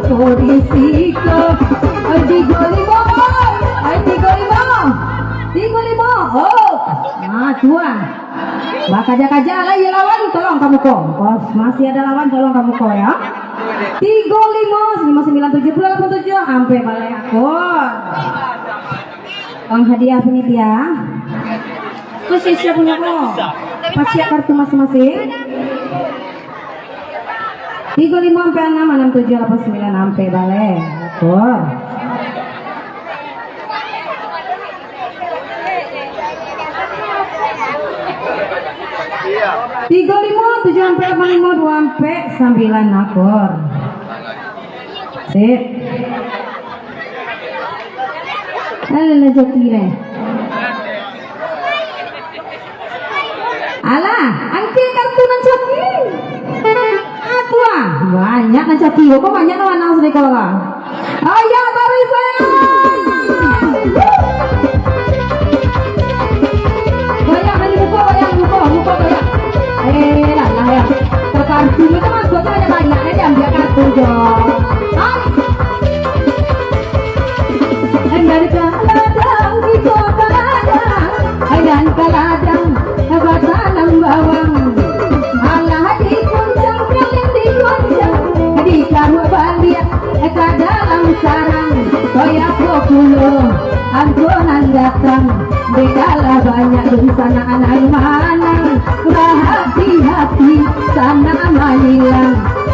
aku risiko. Tiga lima. Oh, nah tuan. Kaja lah ya lawan, tolong kamu kok. Masih ada lawan, tolong kamu kok ya. 35 59 70 87 sampai balai akor. Hadiah penitia. Khusus siapa punya kok? Pasti kartu masing-masing. 35 sampai 6 67 89 sampai balai akor. 35 7 sampai 85 2 sampai 9 akor. Sip. Ala joki le. Alah, angke kartu nan joki. Aqua, banyak nan joki. Kok banyak lawan nang sekolah. Ayo barisan. Lah ya. Terkartu itu mas buat ada banyaknya diambil kartu dong. Dari keladang di kota ladang, dan keladang hebat tanam bawang. Malah dikuncang kalian dikuncang di kamu balik ke dalam sarang. Koyak populo ampunan datang. Bedalah banyak bencana anak manang. Berhati-hati sana manilang.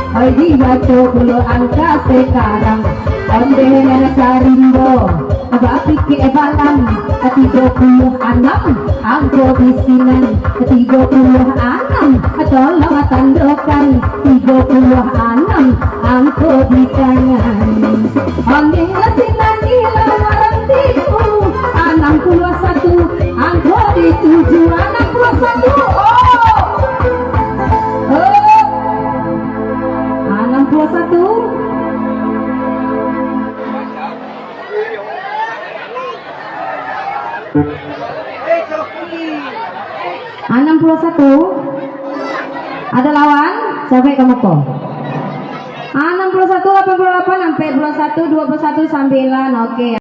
Oi dia puluh angka sekarang. Onde nenek karimbo abah pikir balang. 36 angko bisinan. 36 tolong tandokan. 36 angko di tangan. Onde lasinan ilang warang tipu. 61 angko dituju. 61 61 ada lawan sampai kamu kok 61 88 sampai 21 21 9. Oke.